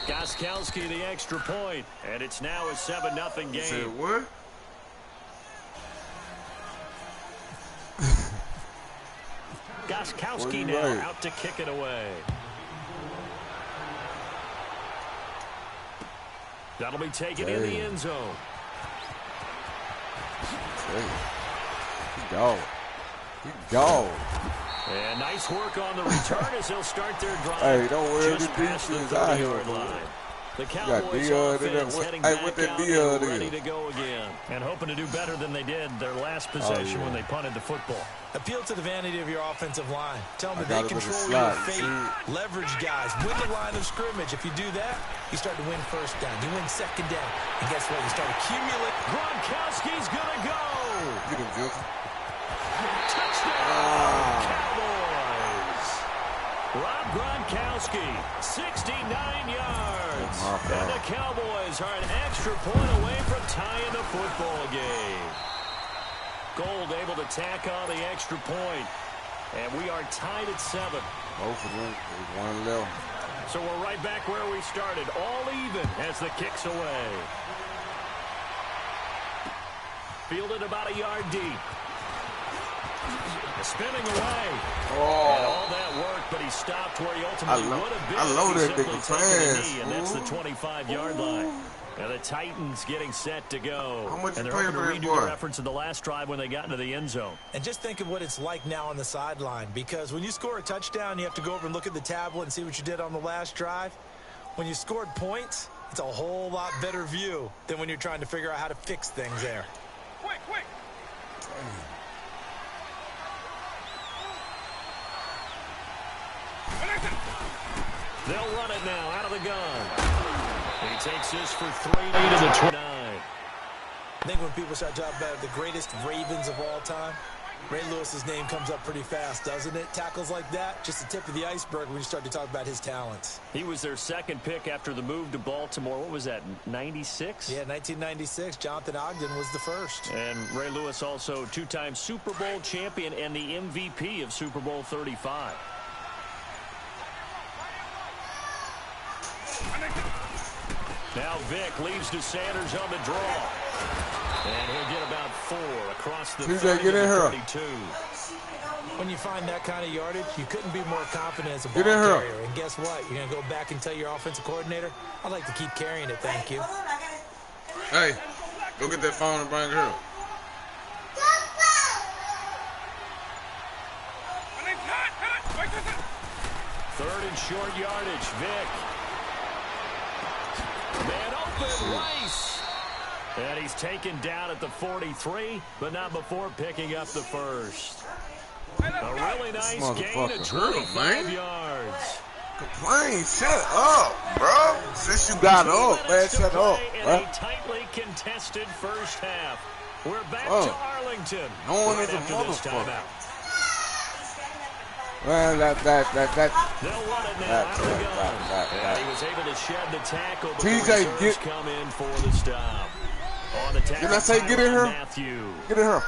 Gostkowski the extra point, and it's now a 7-0 game. Say what? Gostkowski now out to kick it away. That'll be taken in the end zone. Go. Go. And nice work on the return as they'll start their drive. Hey, don't worry, just past the 30-yard line. The Cowboys offense heading back out and ready to go again. And hoping to do better than they did their last possession when they punted the football. Appeal to the vanity of your offensive line. Tell them that they control your fate. Leverage guys. Win the line of scrimmage. If you do that, you start to win first down. You win second down. And guess what? You start accumulating. Gronkowski's going to go. Get him, Joseph. Touchdown, Cowboys. Rob Gronkowski, 69 yards. And the Cowboys are an extra point away from tying the football game. Gold able to tack on the extra point. And we are tied at 7. Both of them, 1-11. So we're right back where we started, all even as the kick's away. Fielded about a yard deep. Spinning away. And all that work, but he stopped where he ultimately would have been. I love that nigga fast. And that's the 25-yard line. And the Titans getting set to go. How much and you they're pay hoping for to this redo boy? the reference of the last drive when they got into the end zone. And just think of what it's like now on the sideline. Because when you score a touchdown, you have to go over and look at the tablet and see what you did on the last drive. When you scored points, it's a whole lot better view than when you're trying to figure out how to fix things there. Quick. They'll run it now out of the gun. He takes this for 3 to the 29. I think when people start talking about the greatest Ravens of all time, Ray Lewis's name comes up pretty fast, doesn't it? Tackles like that, just the tip of the iceberg when you start to talk about his talents. He was their second pick after the move to Baltimore. What was that, 96? Yeah, 1996. Jonathan Ogden was the first. And Ray Lewis also two-time Super Bowl champion and the MVP of Super Bowl 35. Now Vick leaves to Sanders on the draw. And he'll get about 4 across the 32. When you find that kind of yardage, you couldn't be more confident as a ball carrier. And guess what? You're going to go back and tell your offensive coordinator, I'd like to keep carrying it, thank you. Hey, go get that phone and bring it here. Third and short yardage, Vick. Man open, Rice. And he's taken down at the 43, but not before picking up the first. A really nice gain of 25 yards. Complain, shut up, bro. Since you got up, man, shut up. In a tightly contested first half. We're back to Arlington. No one is a motherfucker. Well, They'll run it now out of the gun. And he was able to shed the tackle, but TJ, the come in for the stop. On the tackle, did I say get in here? Matthew. Get in here.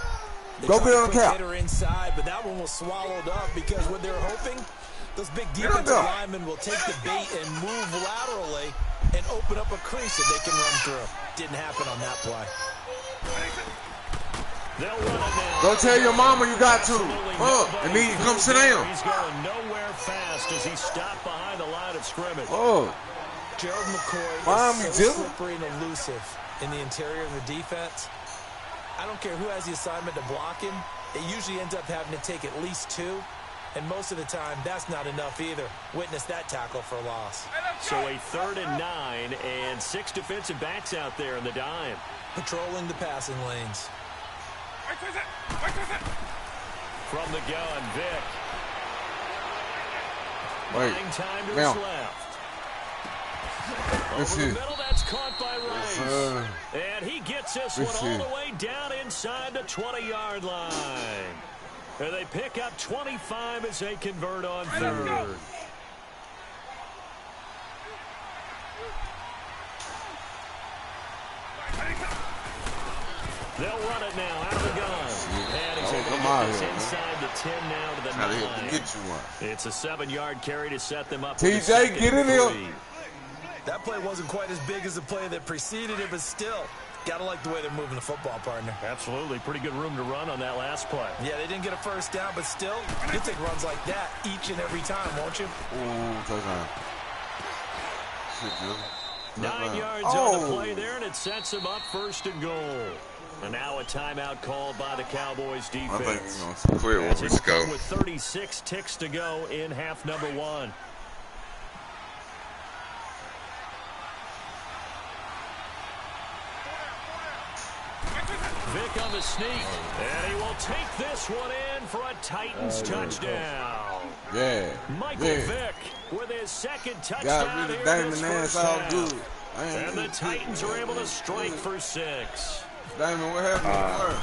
Go get on the cap. Inside, but that one was swallowed up because what they're hoping, those big defensive linemen will take the bait and move laterally and open up a crease that they can run through. Didn't happen on that play. They'll run it now. Go tell your mama you got to. And then you come sit down. He's going nowhere fast as he stopped behind the line of scrimmage. Gerald McCoy is so slippery and elusive in the interior of the defense. I don't care who has the assignment to block him. It usually ends up having to take at least 2. And most of the time, that's not enough either. Witness that tackle for a loss. So a 3rd and 9 and 6 defensive backs out there in the dime. Patrolling the passing lanes. From the gun, Vick. Buying time to his left. Over the middle, that's caught by Rice. And he gets this one all the way down inside the 20-yard line. And they pick up 25 as they convert on 3rd. They'll run it now out of the gun. And he's able to get this inside the 10 now to the 9. Get you one. It's a 7-yard carry to set them up. TJ, get in here. That play wasn't quite as big as the play that preceded it, but still, got to like the way they're moving the football, partner. Absolutely. Pretty good room to run on that last play. Yeah, they didn't get a first down, but still, you'll take runs like that each and every time, won't you? Ooh, touchdown. Shit, dude. 9 yards on the play there, and it sets him up 1st and goal. And now a timeout called by the Cowboys defense. I think we're going to quit where we go. With 36 ticks to go in half number 1. Vick on the sneak, and he will take this one in for a Titans touchdown. Yeah. Michael Vick with his 2nd touchdown got rid of here in his Damon, first all half. good. And the Titans are able to strike for 6. Damon, what happened?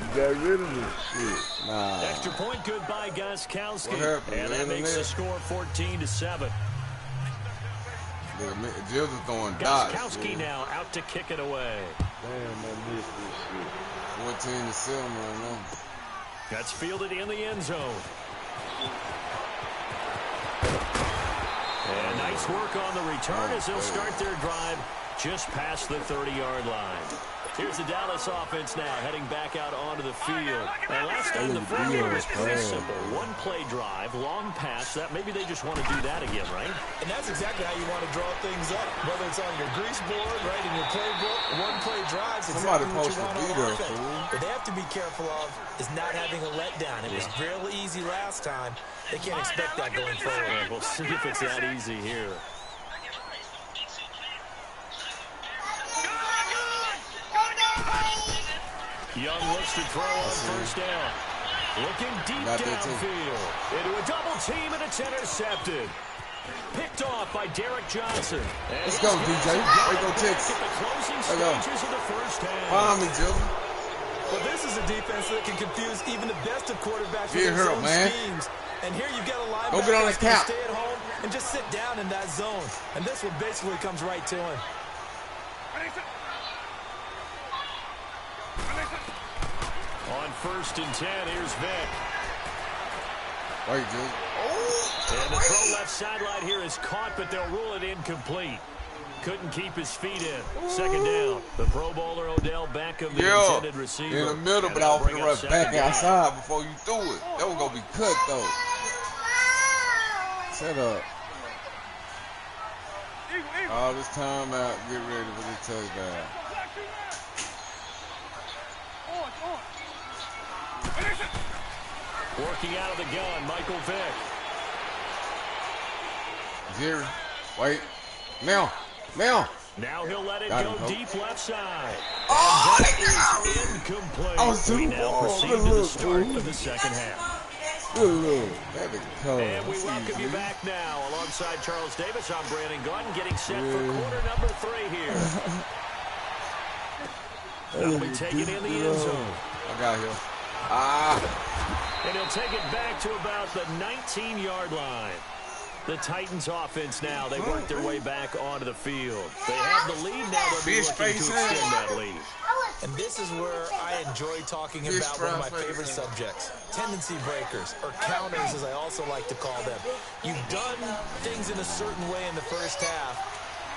You got rid of this shit. Nah. Extra point good by Gostkowski. What happened? And that makes the score 14-7. Jill's throwing dots. Gostkowski now out to kick it away. Damn, I missed this shit. 14-7 right now. That's fielded in the end zone. And nice work on the return as they'll start their drive just past the 30-yard line. Here's the Dallas offense now heading back out onto the field. And last time the formula was pretty simple. One-play drive, long pass. That maybe they just want to do that again, right? And that's exactly how you want to draw things up. Whether it's on your grease board, right, in your playbook, one-play drives, exactly what you want on offense. What they have to be careful of is not having a letdown. It was real easy last time. They can't expect that going forward. We'll see if it's that easy here. Young looks to throw on 1st down. Looking deep downfield. Into a double team, and it's intercepted. Picked off by Derek Johnson. And let's go, DJ. There go, Tex. The closing stages of the first half. Follow me, Jill. Well, this is a defense that can confuse even the best of quarterbacks with Get their her, zone man. schemes. And here you've got a linebacker go get on that's that going to cap. stay at home and just sit down in that zone. And this one basically comes right to him. On 1st and 10, here's Vick. Wait, Jill. And the throw left sideline here is caught, but they'll rule it incomplete. Couldn't keep his feet in. 2nd down. The Pro Bowler Odell Beckham, the intended receiver. In the middle, but I was going to run back outside before you threw it. That was going to be cut, though. Set up. All this time out, get ready for this touchdown. Working out of the gun, Michael Vick. Jerry, wait. Now. Now he'll let it go deep left side. Oh, that is incomplete. We now proceed to the start of the 2nd half. And we welcome you back now. Alongside Charles Davis, I'm Brandon Gordon, getting set for quarter number 3 here. That'll be taken in the end zone. I got here. And he'll take it back to about the 19-yard line. The Titans offense now, they work their way back onto the field. They have the lead now, they'll be looking to extend that lead. And this is where I enjoy talking about one of my favorite subjects, tendency breakers, or counters as I also like to call them. You've done things in a certain way in the first half,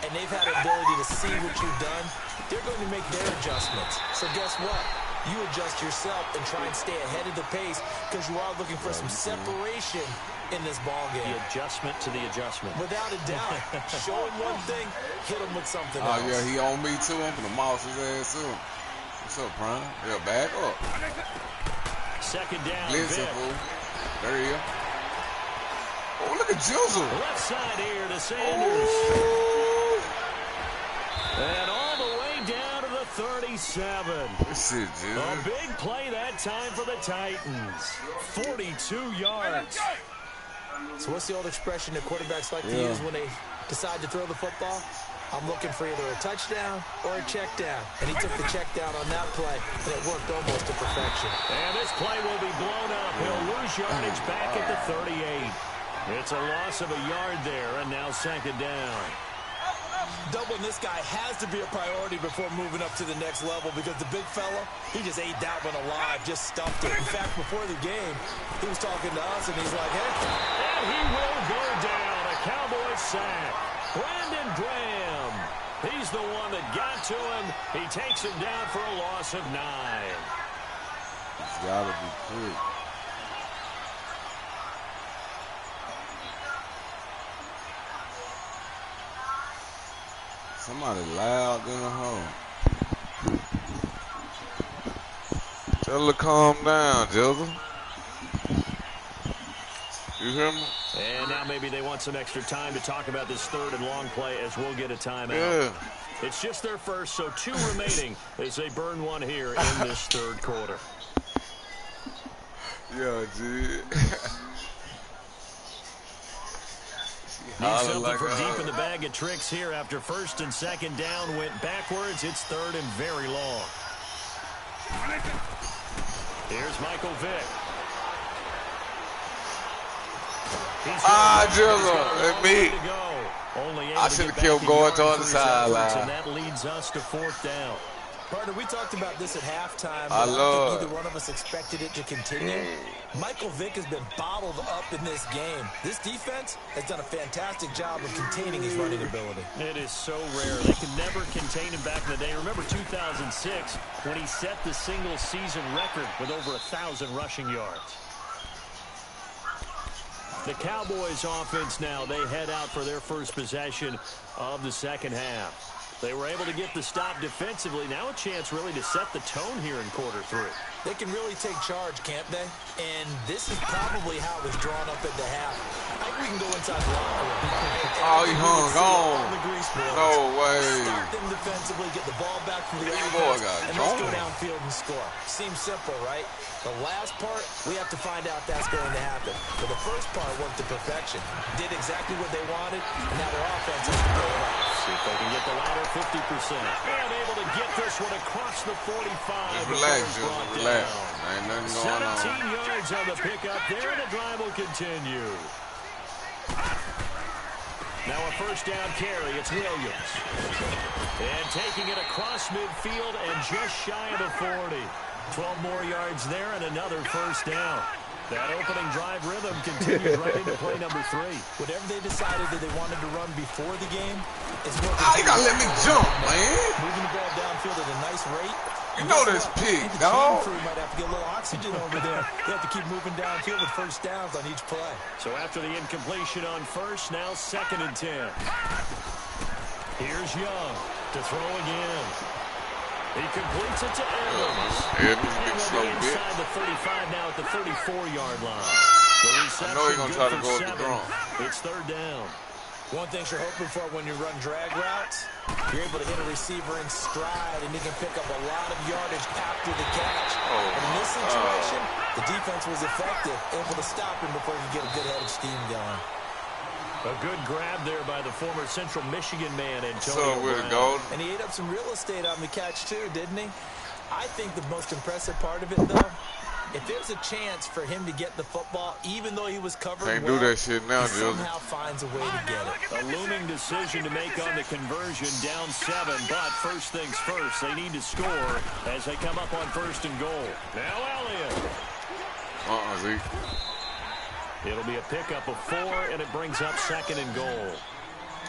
and they've had the ability to see what you've done. They're going to make their adjustments. So guess what? You adjust yourself and try and stay ahead of the pace because you are looking for some separation in this ball game. The adjustment to the adjustment. Without a doubt. Show him one thing, hit him with something else. Oh, yeah, he on me, too. I'm going to mouse his ass, too. What's up, Prime? Yeah, back up. 2nd down, Blitzing, Vick. fool. There he is. Oh, look at Jizzle. Left side here to Sanders. And all the way down to the 37. This shit, Jizzle. A big play that time for the Titans. 42 yards. So what's the old expression that quarterbacks like to use when they decide to throw the football? I'm looking for either a touchdown or a check down. And he took the check down on that play, and it worked almost to perfection. And this play will be blown up. He'll lose yardage back at the 38. It's a loss of a yard there, and now 2nd down. Doubling this guy has to be a priority before moving up to the next level because the big fella, he just ate that one alive, just stuffed it. In fact, before the game, he was talking to us, and he's like, hey. And he will go down. A Cowboys sack. Brandon Graham. He's the one that got to him. He takes him down for a loss of 9. It's got to be quick. Somebody loud in the home. Tell her to calm down, Jizzle. You hear me? And now maybe they want some extra time to talk about this third and long play as we'll get a timeout. Yeah. It's just their first, so 2 remaining as they burn one here in this third quarter. Yeah, dude. Need something from deep in the bag of tricks here after first and second down went backwards. It's third and very long. Here's Michael Vick. Jizzle, it's me. I should have killed going to the sideline. And that leads us to 4th down. Partner, we talked about this at halftime. I don't think either one of us expected it to continue. Michael Vick has been bottled up in this game. This defense has done a fantastic job of containing his running ability. It is so rare. They could never contain him back in the day. Remember 2006 when he set the single-season record with over 1,000 rushing yards. The Cowboys offense now, they head out for their first possession of the second half. They were able to get the stop defensively. Now a chance really to set the tone here in quarter 3. They can really take charge, can't they? And this is probably how it was drawn up at the half. I think we can go inside the locker room. Oh, he hung on. No way. Start them defensively, get the ball back from the offense, and let's go downfield and score. Seems simple, right? The last part, we have to find out that's going to happen. But the first part worked to perfection. Did exactly what they wanted, and now their offense has to go it up. See if they can get the latter 50%. And able to get this one across the 45. Just relax, just relax. Ain't nothing going on. 17 yards on the pickup there, and the drive will continue. Now a first down carry. It's Williams. And taking it across midfield and just shy of the 40. 12 more yards there and another first down. That opening drive rhythm continues right into play number 3. Whatever they decided that they wanted to run before the game is what you gotta let me jump, man. Moving the ball downfield at a nice rate. You know this pig, the dog. Crew might have to get a little oxygen over there. They have to keep moving downfield with first downs on each play. So after the incompletion on first, now 2nd and 10. Here's Young to throw again. He completes it to Evans. Evans gets slow bit. Inside the 35 now at the 34-yard line. I know he's going to try to go up the drum. It's 3rd down. One thing you're hoping for when you run drag routes, you're able to hit a receiver in stride, and he can pick up a lot of yardage after the catch. And in this situation, the defense was effective, able to stop him before he could get a good head of steam going. A good grab there by the former Central Michigan man, Antonio Brown. And he ate up some real estate on the catch, too, didn't he? I think the most impressive part of it, though, if there's a chance for him to get the football, even though he was covered Can't do that shit now, he somehow finds a way to get it. A looming decision to make on the conversion, down 7, but first things first, they need to score as they come up on 1st and goal. Now Elliott. Zeke. It'll be a pickup of 4, and it brings up 2nd and goal.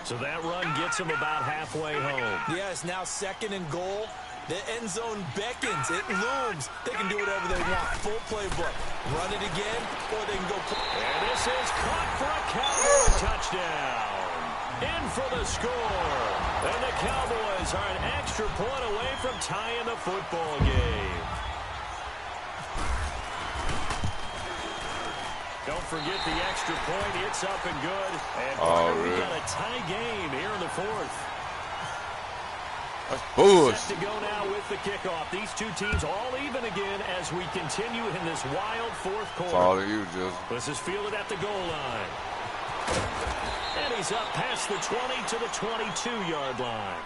So that run gets them about halfway home. Yes, now 2nd and goal. The end zone beckons. It looms. They can do whatever they want. Full playbook. Run it again, or they can go. And this is caught for a Cowboy touchdown. In for the score. And the Cowboys are an extra point away from tying the football game. Don't forget the extra point. It's up and good. And we got a tie game here in the 4th. Set to go now with the kickoff. These two teams all even again as we continue in this wild 4th quarter. It's all of you, Jill. This is fielded at the goal line. And he's up past the 20 to the 22-yard line.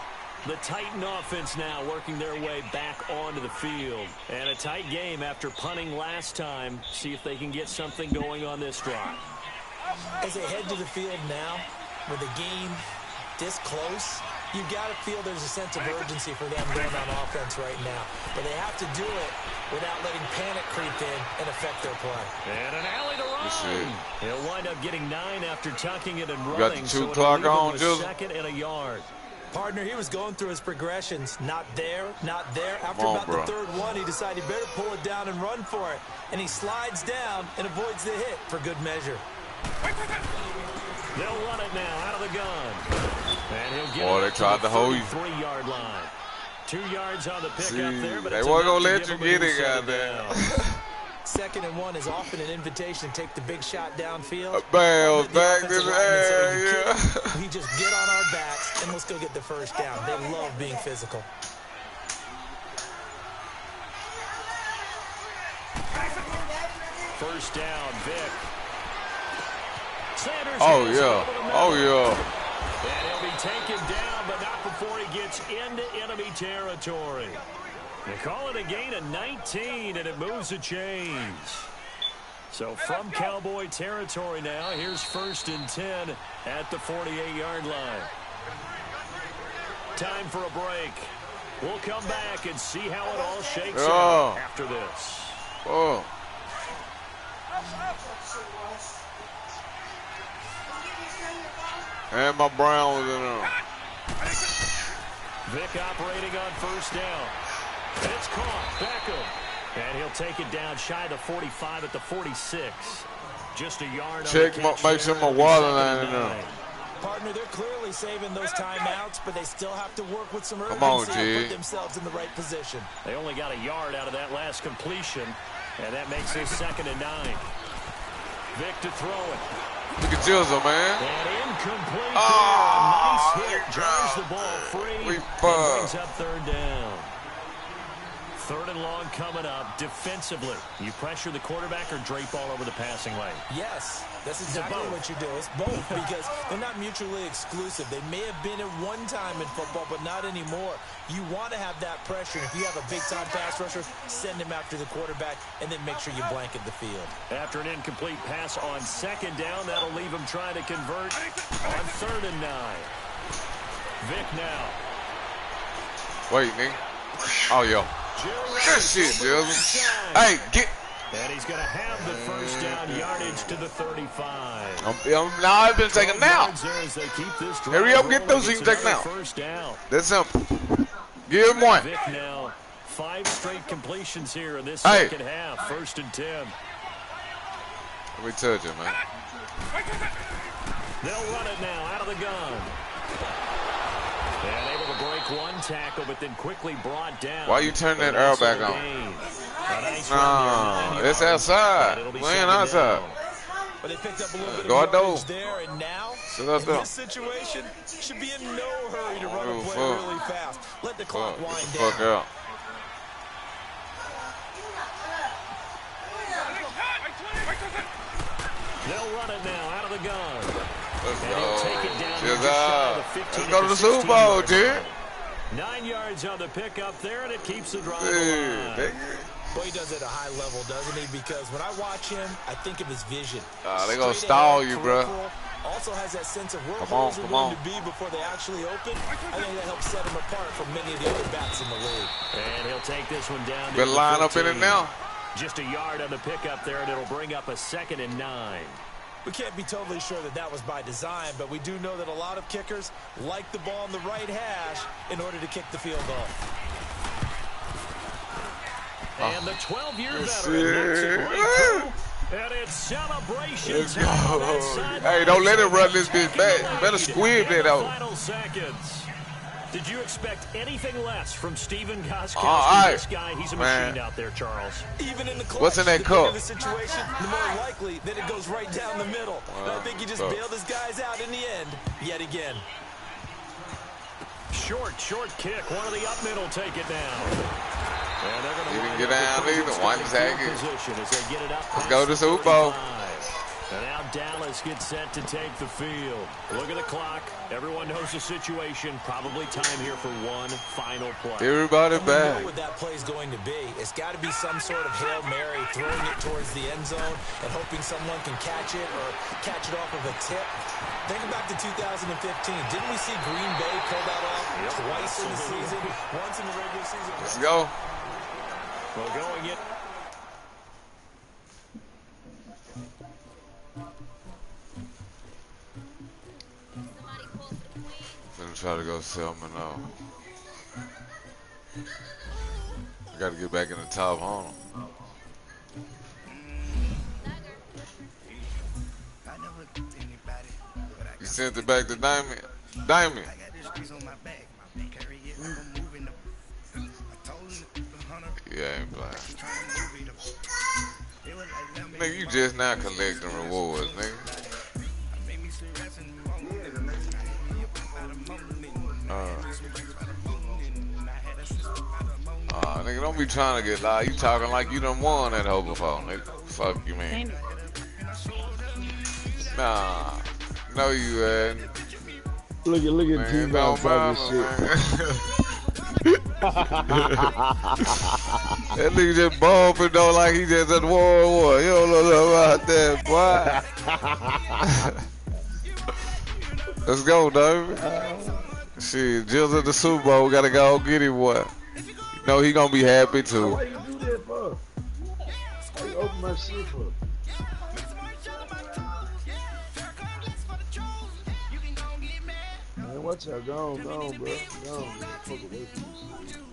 The Titan offense now working their way back onto the field. And a tight game after punting last time. See if they can get something going on this drive. As they head to the field now, with the game this close, You've got to feel there's a sense of urgency for them going on offense right now. But they have to do it without letting panic creep in and affect their play. And an alley to run. He'll wind up getting 9 after tucking it and running. Got the 2 clock on, just second and a yard. Partner, he was going through his progressions. Not there, not there. After about the third one, he decided he better pull it down and run for it. And he slides down and avoids the hit for good measure. They'll run it now out of the gun. And he'll get they tried to hold you. 3-yard line. 2 yards on the pickup there, but they weren't going to let you get it, goddamn. 2nd and 1 is often an invitation to take the big shot downfield. Bales back to the air, We just get on our backs and let's go get the first down. They love being physical. First down, Vic. Sanders oh, yeah. And he'll be taken down, but not before he gets into enemy territory. They call it a gain of 19, and it moves a change. So from Cowboy territory now, here's 1st and 10 at the 48-yard line. Time for a break. We'll come back and see how it all shakes out after this. And my Brown was in there. Vic operating on 1st down. It's caught. Beckham. And he'll take it down shy of the 45 at the 46. Just a yard. Make sure my water line in there. Partner, they're clearly saving those timeouts, but they still have to work with some urgency to put themselves in the right position. They only got a yard out of that last completion, and that makes it 2nd and 9. Vic to throw it. Look at Jizzle, man. And incomplete. Nice hit. Drives the ball free. And brings up 3rd down. 3rd and long coming up. Defensively, you pressure the quarterback or drape all over the passing lane? Yes, that's exactly what you do. It's both because they're not mutually exclusive. They may have been at one time in football, but not anymore. You want to have that pressure. If you have a big-time pass rusher, send him after the quarterback, and then make sure you blanket the field. After an incomplete pass on 2nd down, that'll leave him trying to convert on 3rd and 9. Vic now. Wait, nigga. Oh, yo. Good shit, Jizzle. Hey, get. And he's going to have the 1st down yardage to the 35. Now I've been taking now. Hurry up, get those so you can take now. That's simple. Give him one. Vic now, 5 straight completions here in this second half. 1st and 10. Let me touch it, man. They'll run it now out of the gun. And able to break one tackle, but then quickly brought down. Why you turn that arrow back on? No, it's outside. We ain't outside. But they picked up a little bit of yardage there, and now, in this situation, should be in no hurry to run a play really fast. Let the clock wind down. Fuck out. They'll run it now out of the gun. Let's and go. Take it down Let's go to the Super Bowl, dude. 9 yards on the pickup there, and it keeps the drive alive. Boy, he does it at a high level, doesn't he? Because when I watch him, I think of his vision. They're going to stall you, bro. Also has that sense of where holes are going to be before they actually open. I think that helps set him apart from many of the other backs in the league. And he'll take this one down. Good line up in it now. Just a yard on the pickup there, and it'll bring up a 2nd and 9. We can't be totally sure that that was by design, but we do know that a lot of kickers like the ball on the right hash in order to kick the field goal. And the 12-year veteran knocks it right through. And it's celebrations. Hey, don't let him run this bitch back. You better squib that out. Final seconds. Did you expect anything less from Stephen Gostkowski? This guy, he's a machine out there, Charles. Even in the clutch, what's in that cup? The situation, the more likely that it goes right down the middle. And I think he just bailed his guys out in the end, yet again. Short kick. One of the up middle take it down. And they're going to didn't get down either. One second. Let's go to the Super Bowl. And now Dallas gets set to take the field. Look at the clock. Everyone knows the situation. Probably time here for one final play. Everybody back. We know what that play is going to be. It's got to be some sort of Hail Mary, throwing it towards the end zone and hoping someone can catch it or catch it off of a tip. Think back to 2015. Didn't we see Green Bay pull that off Twice in the season, once in the regular season. Let's go. Well, going in. Finna try to go sell me now. I gotta get back in the top on him. You sent it back to Diamond. Diamond. Yeah, I ain't blind. Nigga, you just now collecting rewards, nigga. Nigga, don't be trying to get loud. You talking like you done won that hoe before, nigga. Fuck you, man. Nah. No, you ain't. Look at T Don't matter, shit. That nigga just bumping though like he just at World War. You don't know about that, boy. Let's go, David. Shit, Jill's at the Super Bowl. We gotta go get him, boy. You know he gonna be happy too. Why you do that for? Why you open my shit for? Man, watch out. Go on, bro. Go on. Fuck away from this shit.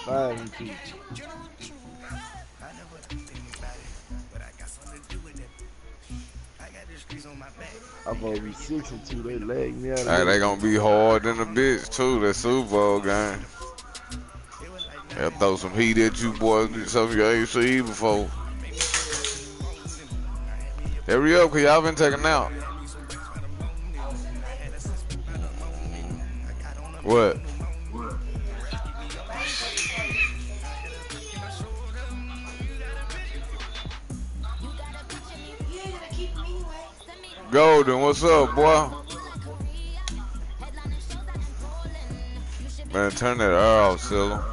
Five and 2. I'm gonna be 6 and 2. They lagged me out. Hey, they gonna be hard in the bitch too. That Super Bowl game. They'll throw some heat at you, boys. Something you ain't seen before. Hurry up, cause y'all been taking out. What? Golden, what's up, boy? Man, turn that air off, Silla.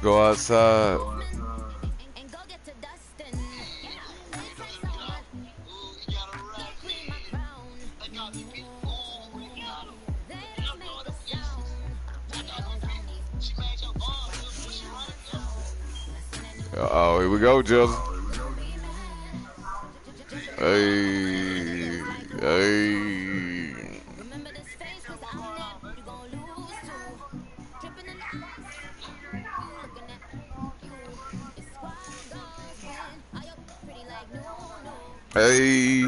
Go outside. Oh, here we go, Justin. Hey, hey. Hey.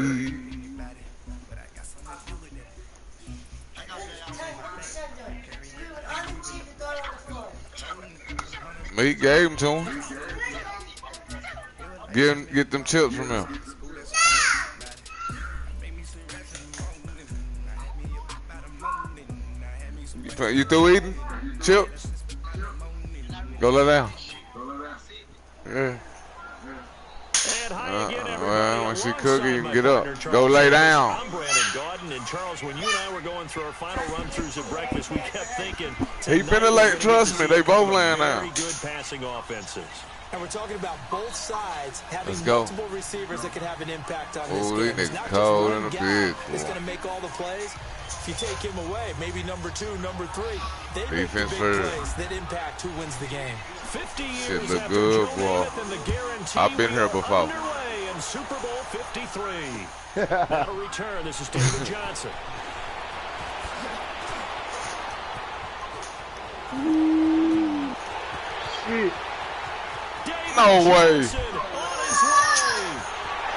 Me gave him to him. Get them chips from him. You through eating? Chips? Go lay down. Yeah. Well, when she cooking, you can get up. Go lay down. I'm Brandon Gordon, and Charles, when you and I were going through our final run-throughs of breakfast, we kept thinking he finna lay. Trust me, they both laying down. Very good passing offenses. And we're talking about both sides having Let's go. multiple receivers that could have an impact on this Oh, game. these It's not niggas cold just in one the guy bitch, that's boy. going to make all the plays. If you take him away, maybe number 2, number 3, they make the Defense big first. plays that impact who wins the game. 50 years Shit look after good, Joe boy. Namath and the guarantee, I've been here we are before. underway in Super Bowl 53. That'll return. This is David Johnson. Shit. No way. Johnson on his way.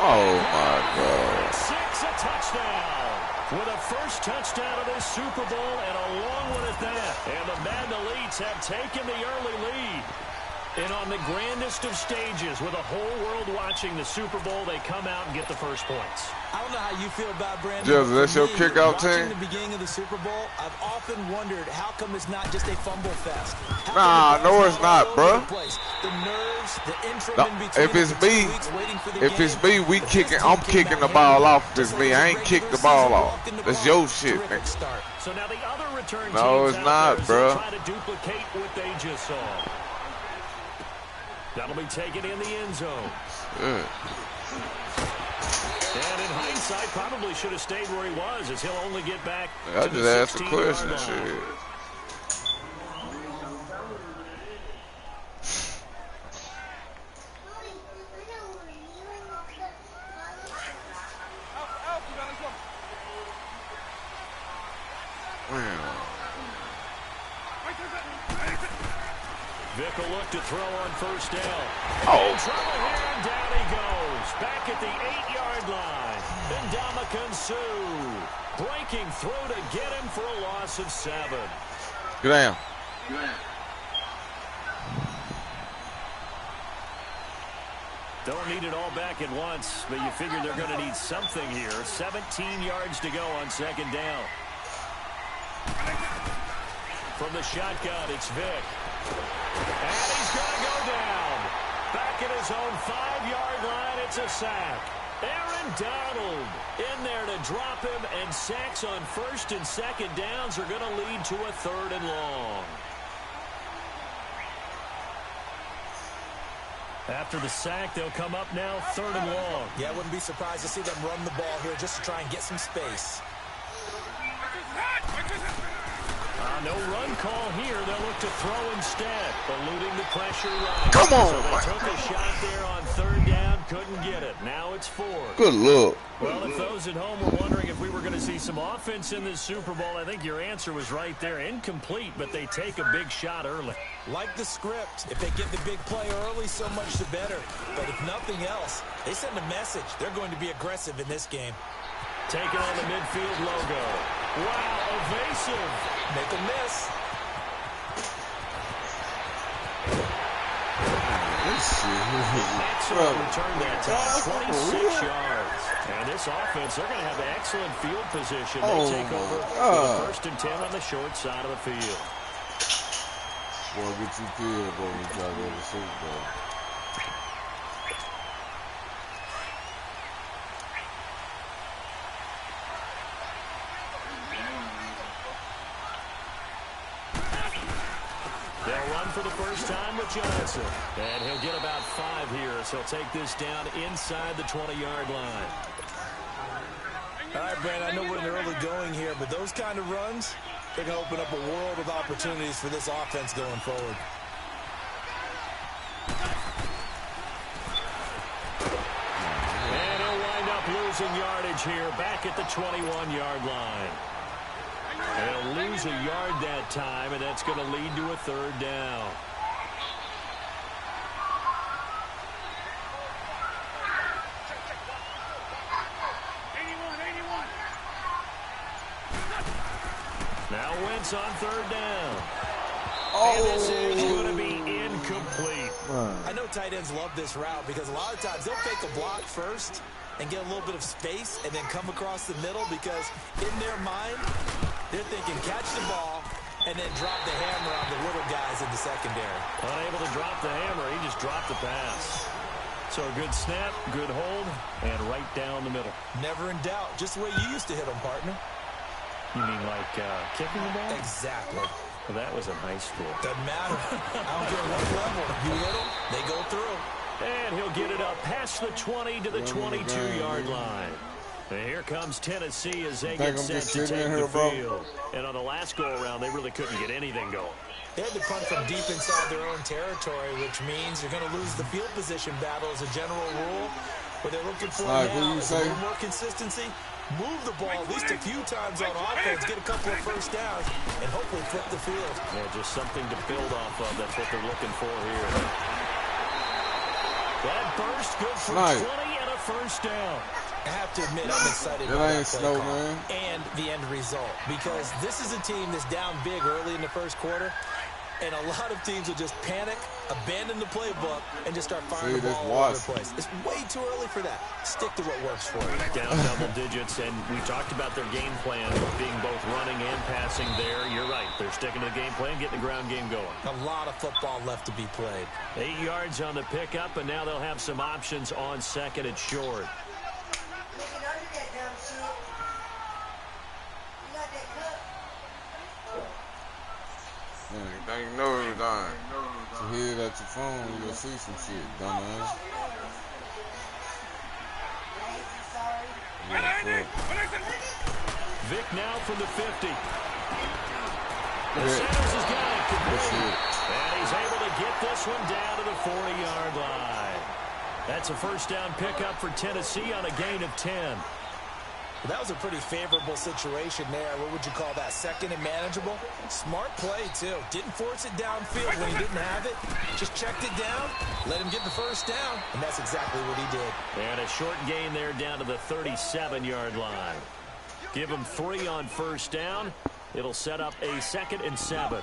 Oh my God. 6, a touchdown. With a first touchdown of this Super Bowl and a long one at that. And the Madden Elites have taken the early lead. And on the grandest of stages, with the whole world watching the Super Bowl, they come out and get the first points. I don't know how you feel about Brandon. Joseph, but that's for your me, kickoff watching team? the beginning of the Super Bowl, I've often wondered how come it's not just a fumble fest. Nah, no, it's not, bruh. The nerves, the interim No, in between if it's the 2 me, weeks waiting for the if game. it's me, we kicking. I'm kicking the ball off. If it's me, I ain't kick the ball off. That's your shit, Terrific nigga. start. So now the other return No, teams it's out not, there as they bruh. try to duplicate what they just saw. That'll be taken in the end zone. Good. And in hindsight, probably should have stayed where he was, as he'll only get back I to just the asked a 16-yard question. line. Shit. Vic will look to throw on first down. Oh. In trouble here, and down he goes. Back at the 8-yard line. Ndamukong Suh breaking through to get him for a loss of 7. Good down. Don't need it all back at once, but you figure they're going to need something here. 17 yards to go on second down. From the shotgun, it's Vic. And he's going to go down. Back at his own 5-yard line, it's a sack. Aaron Donald in there to drop him, and sacks on first and second downs are going to lead to a 3rd and long. After the sack, they'll come up now 3rd and long. Yeah, I wouldn't be surprised to see them run the ball here just to try and get some space. No run call here. They'll look to throw instead, eluding the pressure right. Come on. So they took a shot there on 3rd down, couldn't get it. Now it's 4th. Good look. Well, if those at home were wondering if we were going to see some offense in this Super Bowl, I think your answer was right there. Incomplete, but they take a big shot early. Like the script, if they get the big play early, so much the better. But if nothing else, they send a message. They're going to be aggressive in this game. Taking on the midfield logo. Wow, evasive. Make a miss. Excellent return that time, 26 yards. And this offense, they're going to have excellent field position. They take over with a 1st and 10 on the short side of the field. Boy, get you killed, boy, when you try to go to the Super Bowl. They'll run for the first time with Johnson. And he'll get about 5 here, so he'll take this down inside the 20-yard line. All right, Brad, I know we're in the early going here, but those kind of runs, they're going to open up a world of opportunities for this offense going forward. And he'll wind up losing yardage here back at the 21-yard line. They'll lose a yard that time, and that's going to lead to a 3rd down. Now Wentz on 3rd down. And this is going to be incomplete. I know tight ends love this route because a lot of times they'll fake a block first and get a little bit of space and then come across the middle because in their mind, they're thinking catch the ball and then drop the hammer on the little guys in the secondary. Unable to drop the hammer, he just dropped the pass. So a good snap, good hold, and right down the middle. Never in doubt, just the way you used to hit them, partner. You mean like kicking the ball? Exactly. Well, that was in high school. Doesn't matter. I don't care what level. You hit them, they go through. And he'll get it up past the 20 to the 22-yard line. And here comes Tennessee as they get set to take the field. And on the last go-around, they really couldn't get anything going. They had to punt from deep inside their own territory, which means you're going to lose the field position battle as a general rule. What they're looking for now is a little more consistency. Move the ball at least a few times on offense, get a couple of first downs, and hopefully flip the field. Yeah, just something to build off of. That's what they're looking for here. That burst, good for 20 and a first down. I have to admit, I'm excited about that play call and the end result because this is a team that's down big early in the first quarter, and a lot of teams will just panic, abandon the playbook, and just start firing the ball all over the place. It's way too early for that. Stick to what works for you. Down double digits, and we talked about their game plan being both running and passing there. You're right. They're sticking to the game plan, getting the ground game going. A lot of football left to be played. 8 yards on the pickup, and now they'll have some options on second and short. You know everything. your head at your phone, you'll see some shit, dumbass. Vic now from the 50. The Sanders has got it. And he's able to get this one down to the 40-yard line. That's a first down pickup for Tennessee on a gain of 10. Well, that was a pretty favorable situation there. What would you call that? Second and manageable? Smart play, too. Didn't force it downfield when he didn't have it. Just checked it down, let him get the first down, and that's exactly what he did. And a short gain there down to the 37-yard line. Give him 3 on first down. It'll set up a 2nd and 7.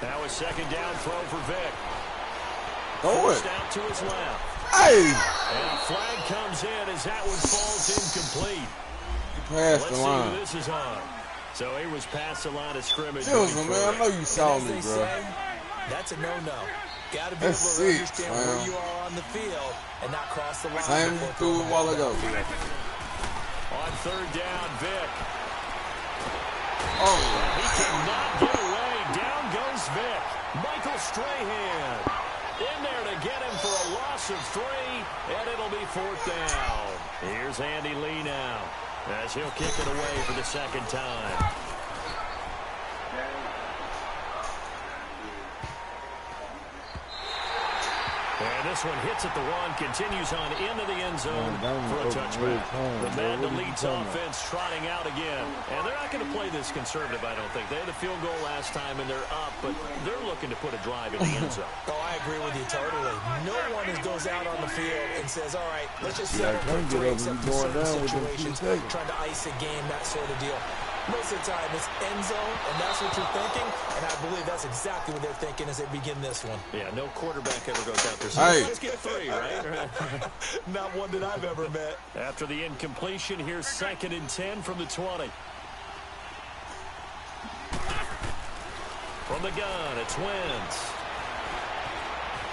Now a second down throw for Vic. Forced out to his left. Hey! And a flag comes in as that one falls incomplete. Past the line. Let's see who this is on. So he was past the line of scrimmage. Listen, man, I know you saw me, bro. That's a no-no. Got to be able to understand where you are on the field and not cross the line. Same you threw a while ago. On third down, Vic. Oh. He cannot get away. Down goes Vic. Michael Strahan in there to get him for a loss of 3, and it'll be 4th down. Here's Andy Lee now as he'll kick it away for the second time. And this one hits at the 1, continues on into the end zone for a touchback. The Madden Elite's offense trotting out again. And they're not going to play this conservative, I don't think. They had a field goal last time, and they're up, but they're looking to put a drive in the end zone. Oh, I agree with you totally. No one goes out on the field and says, all right, let's just settle for 3 except in certain situations, trying to ice a game, that sort of deal. Most of the time, it's end zone, and that's what you're thinking, and I believe that's exactly what they're thinking as they begin this one. Yeah, no quarterback ever goes out there. So let's get 3, right? Not one that I've ever met. After the incompletion, here's 2nd and 10 from the 20. From the gun, it's Wentz.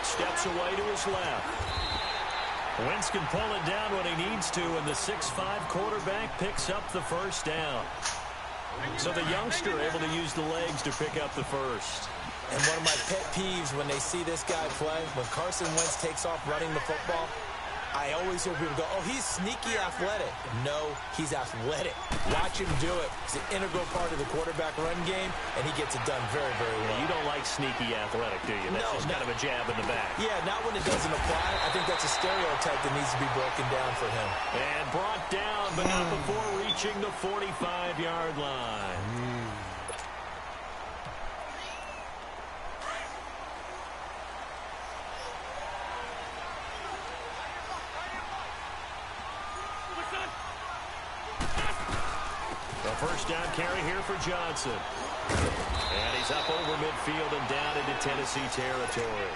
Steps away to his left. Wentz can pull it down when he needs to, and the 6'5 quarterback picks up the first down. So the youngster able to use the legs to pick up the first. And one of my pet peeves when they see this guy play, when Carson Wentz takes off running the football, I always hear people go, oh, he's sneaky athletic. No, he's athletic. Watch him do it. It's an integral part of the quarterback run game, and he gets it done very, very well. You don't like sneaky athletic, do you? That's just kind of a jab in the back. Yeah, not when it doesn't apply. I think that's a stereotype that needs to be broken down for him. And brought down, but not before reaching the 45-yard line. First down carry here for Johnson. And he's up over midfield and down into Tennessee territory.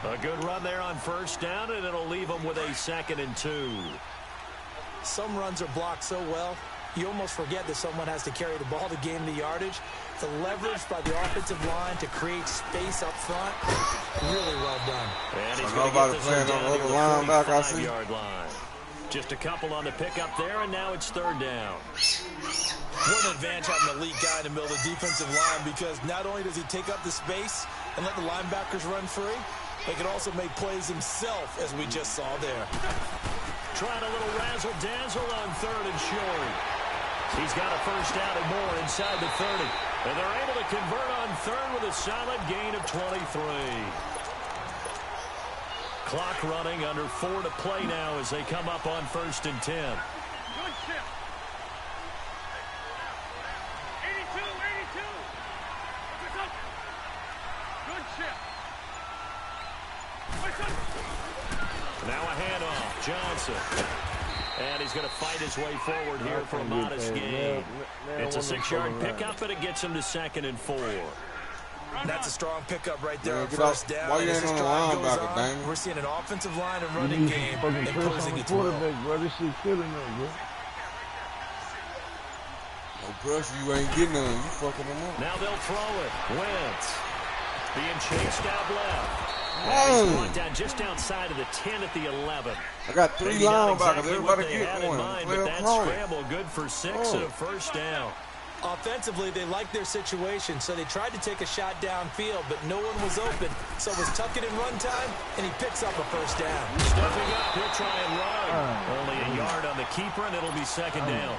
A good run there on first down, and it'll leave him with a 2nd and 2. Some runs are blocked so well, you almost forget that someone has to carry the ball to gain the yardage. The leverage by the offensive line to create space up front, really well done. And he's going to get this one down to the 45-yard line. Just a couple on the pickup there, and now it's 3rd down. What an advantage having an elite guy in the middle of the defensive line, because not only does he take up the space and let the linebackers run free, he can also make plays himself, as we just saw there. Trying a little razzle-dazzle on 3rd and short. He's got a first down and more inside the 30. And they're able to convert on 3rd with a solid gain of 23. Clock running, under 4 to play now as they come up on 1st and 10. Good chip. 82. Good chip. Now a handoff, Johnson. And he's going to fight his way forward here for a modest gain. It's a 6-yard pickup, and it gets him to 2nd and 4. That's a strong pickup right there on Get first off. down. Why you ain't on the linebacker, dang? We're seeing an offensive line and running game imposing its will. Bro, this shit killing them, bro. No pressure, you ain't getting none. You fucking them up. Now they'll throw it. Wentz. Being chased out left. He's brought down just outside of the 10 at the 11. I got 3 linebackers. Everybody get one. But that scramble good for 6 and a first down. Offensively, they liked their situation, so they tried to take a shot downfield, but no one was open. So it was tuck it in run time, and he picks up a first down. Stepping up, he'll try and run. Only a yard on the keeper, and it'll be second down.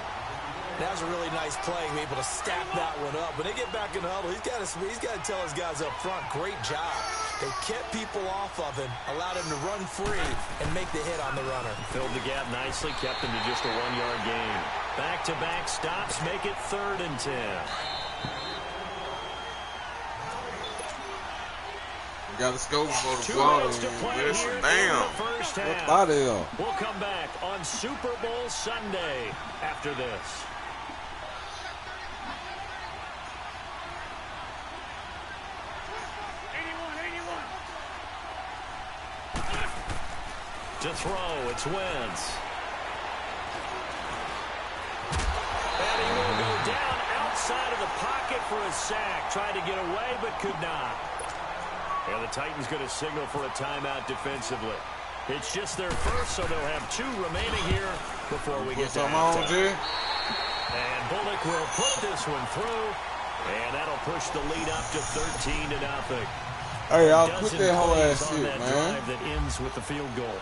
That was a really nice play, able to stack that one up. When they get back in the huddle, he's got to tell his guys up front, great job. They kept people off of him, allowed him to run free, and make the hit on the runner. Filled the gap nicely, kept him to just a 1-yard gain. Back-to-back stops make it 3rd and 10. Got to scope for the 2 ball. minutes to play here in the first half. We'll come back on Super Bowl Sunday after this. To throw, it's Wentz. And he will go down outside of the pocket for a sack. Tried to get away, but could not. And the Titans going to signal for a timeout defensively. It's just their first, so they'll have 2 remaining here before we get to halftime. And Bullock will put this one through, and that'll push the lead up to 13-0. Hey, I'll quit that whole ass shit, man. Drive that ends with the field goal.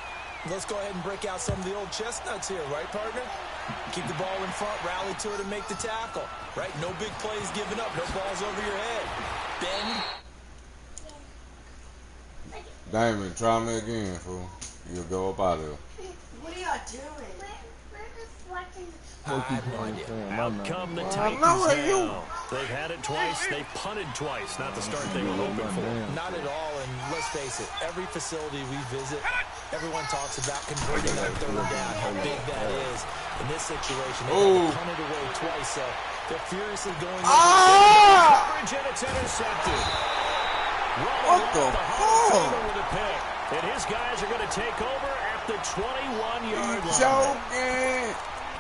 Let's go ahead and break out some of the old chestnuts here, right, partner? Keep the ball in front, rally to it, and make the tackle, right? No big plays given up, no balls over your head. Bend. Damon, try me again, fool. You'll go up out of there. What are y'all doing? I have no idea. Out come the Titans now. They've had it twice. They've punted twice. Not the start they were hoping for. Not at all, and let's face it, every facility we visit, everyone talks about converting that 3rd down, how big that is. In this situation, they punted away twice, so they're furiously going coverage, and it's intercepted. What the fuck? With a pick. And his guys are going to take over at the 21-yard line. Joking.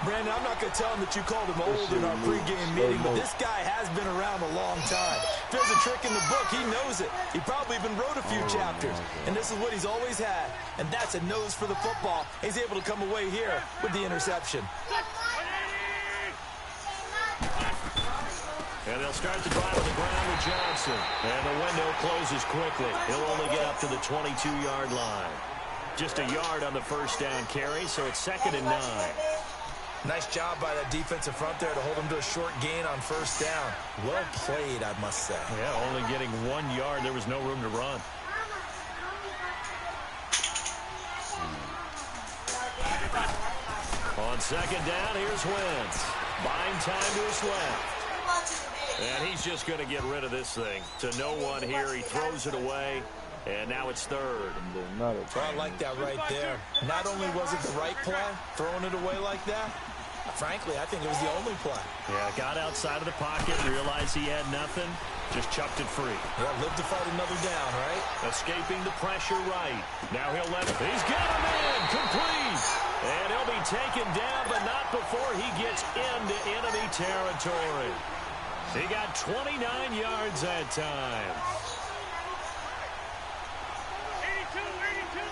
Brandon, I'm not going to tell him that you called him old in our pregame meeting, but this guy has been around a long time. If there's a trick in the book, he knows it. He probably even wrote a few chapters, and this is what he's always had, and that's a nose for the football. He's able to come away here with the interception. And they'll start the drive on the ground with Johnson. And the window closes quickly. He'll only get up to the 22-yard line. Just a yard on the first down carry, so it's 2nd and 9. Nice job by that defensive front there to hold him to a short gain on first down. Well played, I must say. Yeah, only getting 1 yard. There was no room to run. On 2nd down, here's Wentz. Buying time to his left. And he's just going to get rid of this thing. To no one here. He throws it away. And now it's 3rd. Well, I like that right there. Not only was it the right play, throwing it away like that, frankly, I think it was the only play. Yeah, got outside of the pocket, realized he had nothing, just chucked it free. Yeah, live to fight another down, right? Escaping the pressure right. Now he'll let it. He's got him in, complete. And he'll be taken down, but not before he gets into enemy territory. He got 29 yards that time. 82.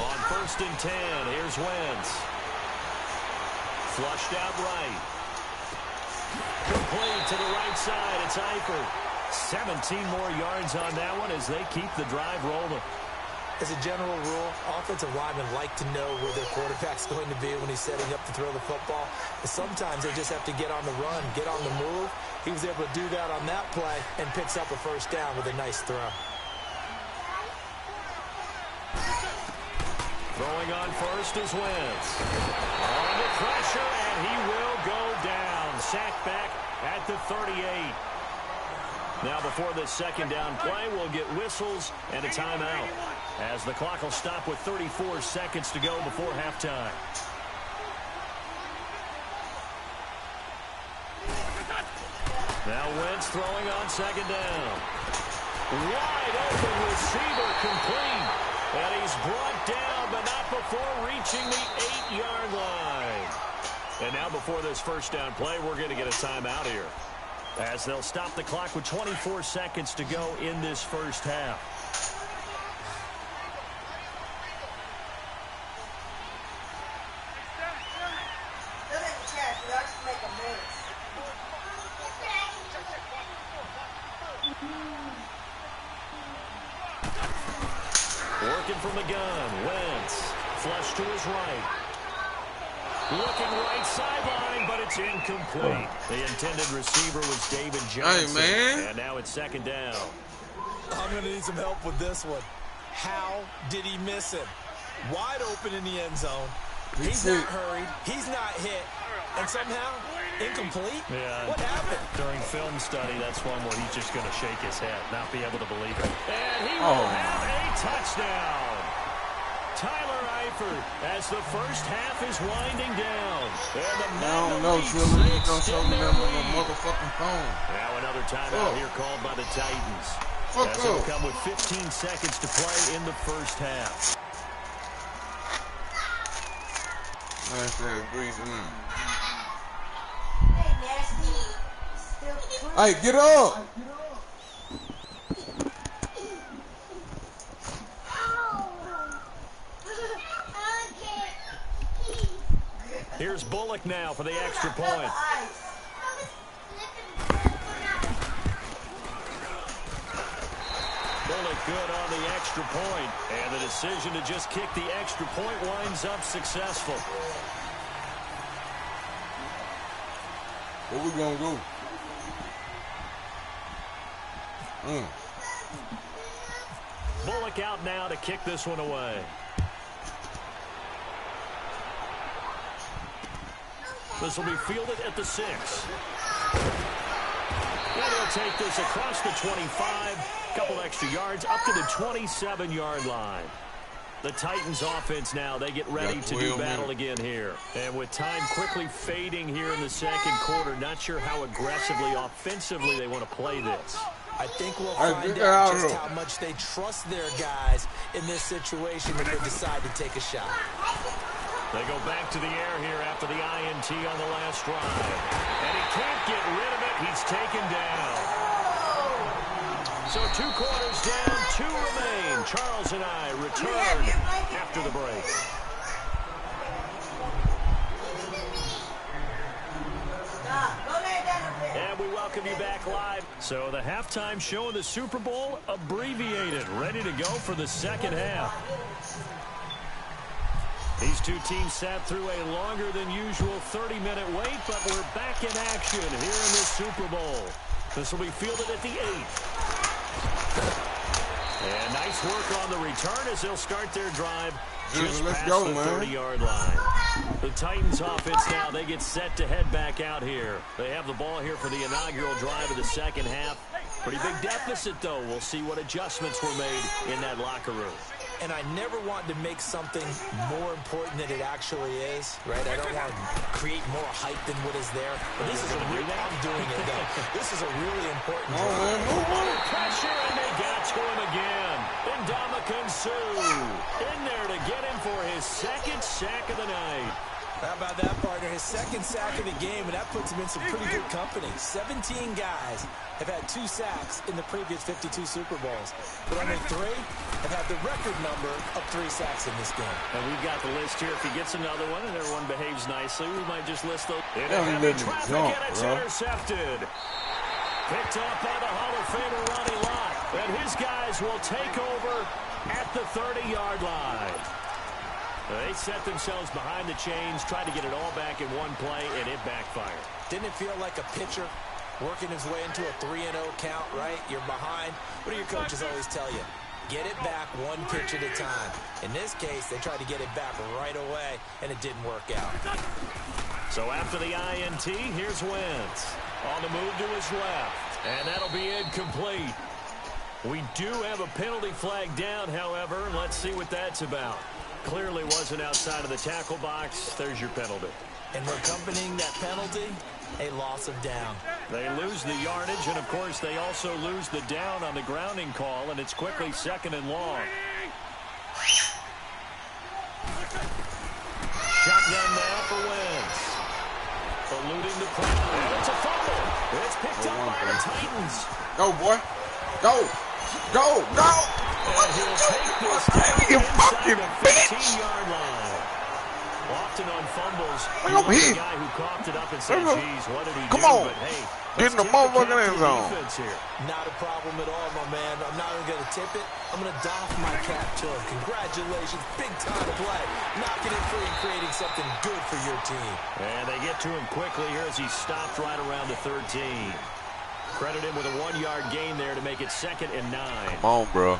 On 1st and 10, here's Wentz. Flushed out right. Complete to the right side. It's Eifert. 17 more yards on that one as they keep the drive rolling. As a general rule, offensive linemen like to know where their quarterback's going to be when he's setting up to throw the football. But sometimes they just have to get on the run, get on the move. He was able to do that on that play and picks up a first down with a nice throw. Throwing on first is Wentz. Under pressure, and he will go down. Sacked back at the 38. Now before this 2nd down play, we'll get whistles and a timeout, as the clock will stop with 34 seconds to go before halftime. Now Wentz throwing on 2nd down. Wide open receiver, complete. And he's brought down, but not before reaching the 8-yard line. And now before this first down play, we're going to get a timeout here. As they'll stop the clock with 24 seconds to go in this first half. Working from the gun, Wentz. Flush to his right. Looking right sideline, but it's incomplete. The intended receiver was David Johnson. Hey, man. And now it's second down. I'm going to need some help with this one. How did he miss him? Wide open in the end zone. He's not hurried. He's not hit. And somehow, incomplete? Yeah. What happened? During film study, that's one where he's just going to shake his head, not be able to believe it. And he will have a touchdown. Tyler Eifert as the first half is winding down. And the I don't know, Philly. You don't show me them on the motherfucking phone. Now another timeout here called by the Titans. Fuck as it'll come with 15 seconds to play in the first half. Nice that breeze. Hey, get up! Here's Bullock now for the extra point. Bullock good on the extra point, and the decision to just kick the extra point winds up successful. Where we gonna go? Bullock out now to kick this one away. This will be fielded at the 6. And he'll take this across the 25. Couple extra yards up to the 27-yard line. The Titans offense now, they get ready to do battle again here. And with time quickly fading here in the second quarter, not sure how aggressively, offensively they want to play this. I think we'll find out just how much they trust their guys in this situation if they decide to take a shot. They go back to the air here after the INT on the last drive. And he can't get rid of it. He's taken down. So 2 quarters down, 2 remain. Charles and I return after the break. And we welcome you back live. So the halftime show in the Super Bowl abbreviated, ready to go for the second half. These two teams sat through a longer than usual 30-minute wait, but we're back in action here in the Super Bowl. This will be fielded at the 8. And nice work on the return as they'll start their drive just past the 30-yard line. The Titans offense now, they get set to head back out here. They have the ball here for the inaugural drive of the second half. Pretty big deficit, though. We'll see what adjustments were made in that locker room. And I never want to make something more important than it actually is, right? I don't want to create more hype than what is there. But this is a real, I'm doing it, though. This is a really important drive. Under pressure, and they got to him again. Ndamukong Suh in there to get him for his second sack of the night. How about that, partner? His second sack of the game, and that puts him in some pretty good company. 17 guys have had 2 sacks in the previous 52 Super Bowls, but only 3 have had the record number of 3 sacks in this game. And we've got the list here. If he gets another one and everyone behaves nicely, we might just list those. In a heavy traffic, and it's intercepted. Picked up by the Hall of Famer Ronnie Lott, and his guys will take over at the 30-yard line. They set themselves behind the chains, tried to get it all back in one play, and it backfired. Didn't it feel like a pitcher working his way into a 3-0 count, right? You're behind. What do your coaches always tell you? Get it back 1 pitch at a time. In this case, they tried to get it back right away, and it didn't work out. So after the INT, here's Wentz. On the move to his left, and that'll be incomplete. We do have a penalty flag down, however, and let's see what that's about. Clearly wasn't outside of the tackle box. There's your penalty. And accompanying that penalty, a loss of down. They lose the yardage, and, of course, they also lose the down on the grounding call, and it's quickly 2nd and long. Shotgun now for Wentz. eluding the pressure. And it's a fumble. It's picked up by the Titans. Go, boy. Go. Go. Go. And he'll take this You inside fucking the bitch. 15-yard line. Often on fumbles, Look, you I'm look at hit. the guy who coughed it up and said, Look, geez, what did he come do? on. But, hey, Get in the let's tip motherfucking cap to end the zone. defense here. Not a problem at all, my man. I'm not even going to tip it. I'm going to doff my cap to him. Congratulations. Big time play. Knocking it free and creating something good for your team. And they get to him quickly here as he stopped right around the 13. Credit him with a 1-yard gain there to make it 2nd and 9. Come on, bro.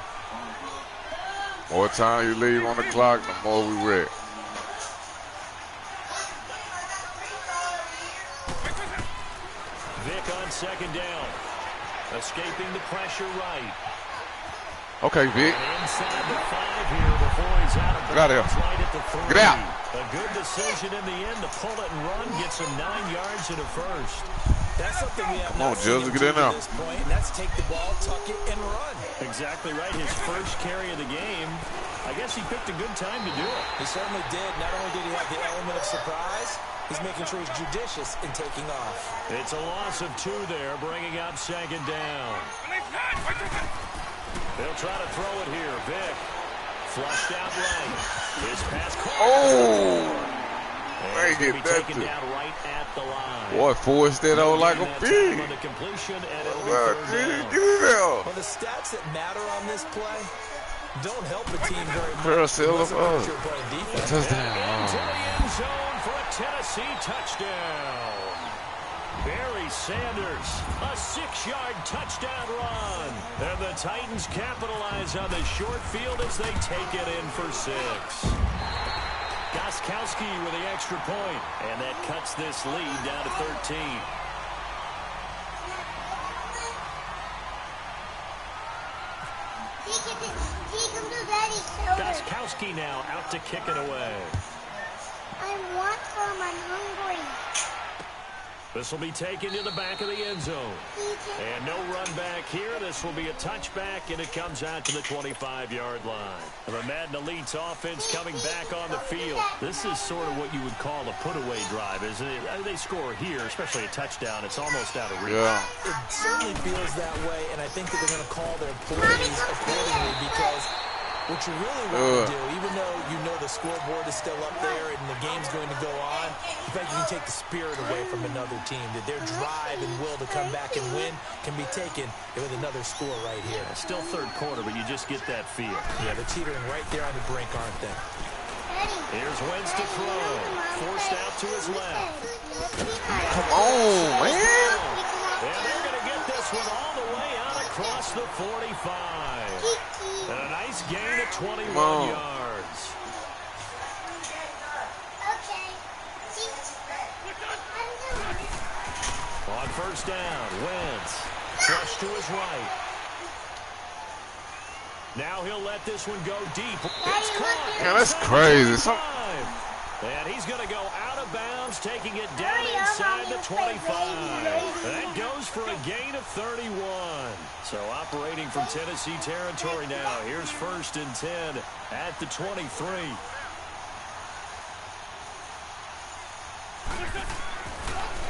More time you leave on the clock, the more we wreck. Vic on 2nd down. Escaping the pressure right. Okay, Vic. And inside the 5 here before he's out of Get out of bounds here. right at the 3. Get out. A good decision in the end to pull it and run, get some 9 yards and a first. That's something we have Come on, not seen Judge, him get do in there. at this point, and that's take the ball, tuck it, and run. Exactly right. His first carry of the game. I guess he picked a good time to do it. He certainly did. Not only did he have the element of surprise, he's making sure he's judicious in taking off. It's a loss of 2 there, bringing up 2nd down. They'll try to throw it here. Vic flushed out right. His pass caught. Oh. And it's They going to get be that taken too. down right at the line. Boy, forced that out like a That pig. time on the completion, and it'll be Well, 3rd get down. it out. Well, the stats that matter on this play don't help a team very much. Pearl Silver. Unless of course you're playing defense. Touchdown. Into the end zone for a Tennessee touchdown. Barry Sanders, a 6-yard touchdown run. And the Titans capitalize on the short field as they take it in for 6. Gostkowski with the extra point, and that cuts this lead down to 13. Gostkowski now out to kick it away. I want some. I'm hungry. This will be taken to the back of the end zone. And no run back here. This will be a touchback, and it comes out to the 25-yard line. The Madden Elite's offense coming back on the field. This is sort of what you would call a put-away drive, isn't it? They score here, especially a touchdown. It's almost out of reach. Yeah. It certainly feels that way, and I think that they're going to call their plays accordingly because what you really want to do, even though you know the scoreboard is still up there and the game's going to go on, in fact, you can take the spirit away from another team, that their drive and will to come back and win can be taken with another score right here. Still 3rd quarter, but you just get that feel. Yeah, they're teetering right there on the brink, aren't they? Here's Wentz to throw. Forced out to his left. Come on, man. And they're going to get this one all the way out across the 45. And a nice gain of 21 yards. On 1st down, Wentz. Flush to his right. Now he'll let this one go deep. It's caught. Man, that's crazy. And he's going to go out of bounds, taking it down inside the 25. That goes for a gain of 31. So operating from Tennessee territory now. Here's 1st and 10 at the 23.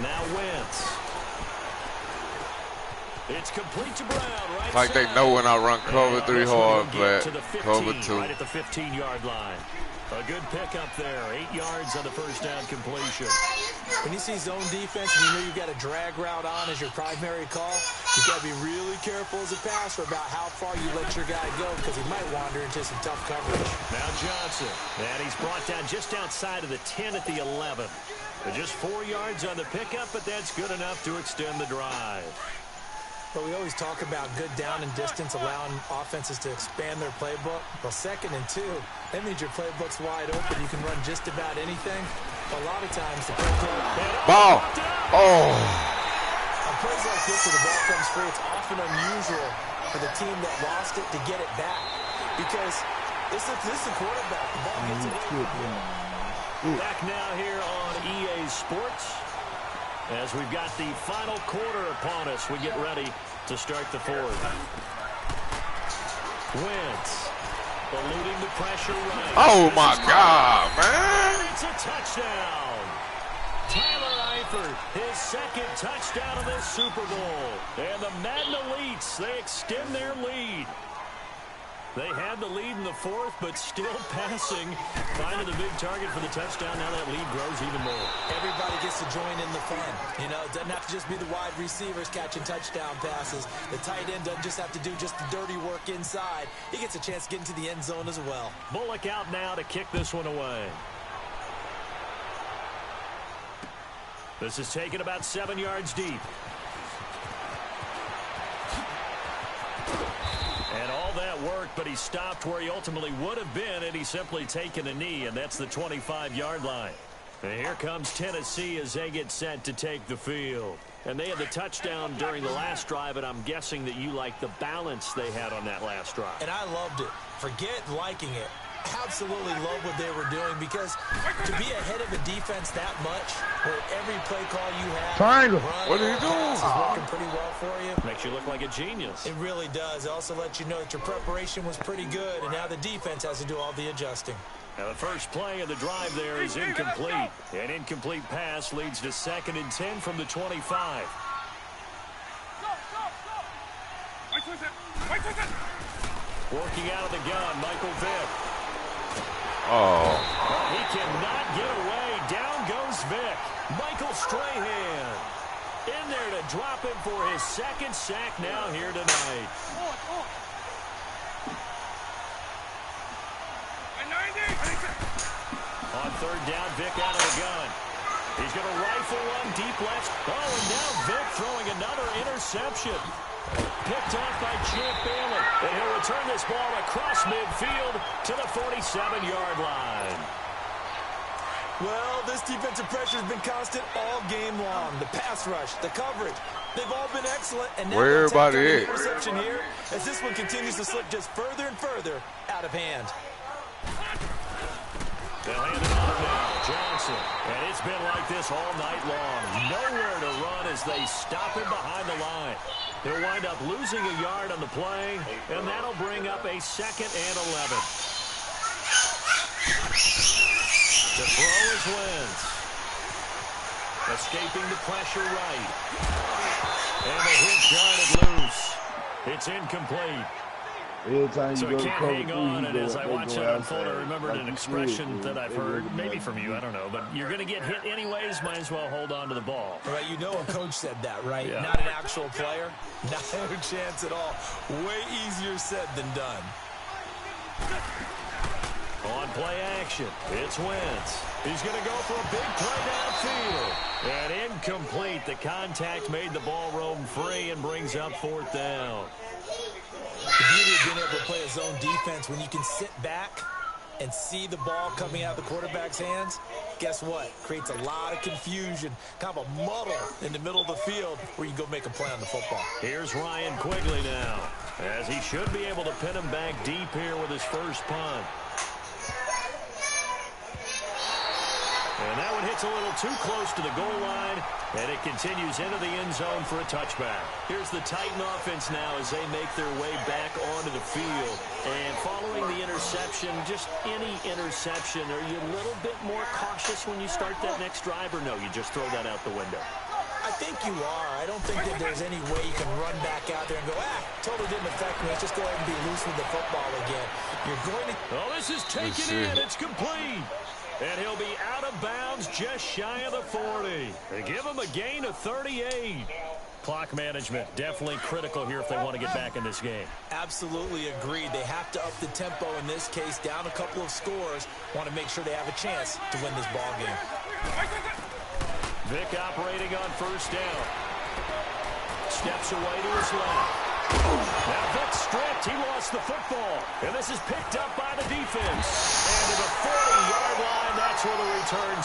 Now Wentz. It's complete to Brown, right Like they side. know when I run cover And 3 this one hard, will get flat. to the 15, Cover 2. right at the 15-yard line. A good pickup there. 8 yards on the 1st down completion. When you see zone defense and you know you've got a drag route on as your primary call, you've got to be really careful as a passer about how far you let your guy go because he might wander into some tough coverage. Now Johnson. And he's brought down just outside of the 10 at the 11. Just 4 yards on the pickup, but that's good enough to extend the drive. But we always talk about good down and distance, allowing offenses to expand their playbook. Well, 2nd and 2, that means your playbook's wide open. You can run just about anything. A lot of times the playbook... Ball. Oh. On plays like this where the ball comes free, it's often unusual for the team that lost it to get it back. Because this is the quarterback. The ball gets away. Back now here on EA Sports. As we've got the final quarter upon us, we get ready to start the 4th. Wentz eluding the pressure right. Oh, my God, man. It's a touchdown. Tyler Stafford, his second touchdown of this Super Bowl. And the Madden Elites, they extend their lead. They had the lead in the fourth, but still passing. Finding the big target for the touchdown. Now that lead grows even more. Everybody gets to join in the fun. You know, it doesn't have to just be the wide receivers catching touchdown passes. The tight end doesn't just have to do just the dirty work inside. He gets a chance to get into the end zone as well. Bullock out now to kick this one away. This is taken about 7 yards deep. And all that worked, but he stopped where he ultimately would have been had he simply taken a knee, and that's the 25-yard line. And here comes Tennessee as they get set to take the field. And they had the touchdown during the last drive, and I'm guessing that you like the balance they had on that last drive. And I loved it. Forget liking it. Absolutely love what they were doing, because to be ahead of a defense that much, where every play call you have, triangle, what are you doing? Is working pretty well for you. Makes you look like a genius. It really does. It also lets you know that your preparation was pretty good, and now the defense has to do all the adjusting. Now the first play of the drive there is incomplete. An incomplete pass leads to 2nd and 10 from the 25. Working out of the gun, Michael Vick. Oh. He cannot get away. Down goes Vick. Michael Strahan in there to drop him for his 2nd sack now here tonight. On 3rd down, Vick out of the gun. He's going to rifle one deep left. Oh, and now Vick throwing another interception. Picked off by Champ Bailey. And he'll return this ball across midfield to the 47-yard line. Well, this defensive pressure has been constant all game long. The pass rush, the coverage, they've all been excellent. And now where everybody is? Interception here as this one continues to slip just further and further out of hand. They'll hand it off now, Johnson. And it's been like this all night long. Nowhere to run as they stop him behind the line. He'll wind up losing a yard on the play, and that'll bring up a 2nd and 11. To throw is Wentz. Escaping the pressure right. And the hit got it loose. It's incomplete. So it can't hang on, and as I watch it unfold, I remembered an expression that I've heard, maybe from you, I don't know, but you're going to get hit anyways, might as well hold on to the ball. Right, you know a coach said that, right? Yeah. Not an actual player. Not a chance at all. Way easier said than done. On play action, it's Wentz. He's going to go for a big play downfield. And incomplete. The contact made the ball roam free and brings up 4th down. The beauty of being able to play a zone defense, when you can sit back and see the ball coming out of the quarterback's hands, guess what? Creates a lot of confusion, kind of a muddle in the middle of the field where you can go make a play on the football. Here's Ryan Quigley now, as he should be able to pin him back deep here with his first punt. And that one hits a little too close to the goal line, and it continues into the end zone for a touchback. Here's the Titan offense now as they make their way back onto the field. And following the interception, just any interception, are you a little bit more cautious when you start that next drive, or no, you just throw that out the window? I think you are. I don't think that there's any way you can run back out there and go, totally didn't affect me. Let's just go ahead and be loose with the football again. You're going to... Oh, this is taken in. It's complete. And he'll be out of bounds just shy of the 40. They give him a gain of 38. Clock management definitely critical here if they want to get back in this game. Absolutely agreed. They have to up the tempo in this case, down a couple of scores. Want to make sure they have a chance to win this ball game. Vick operating on 1st down. Steps away to his left. Now Vick stripped. He lost the football. And this is picked up by the defense. And to the 40-yard line, that's where the return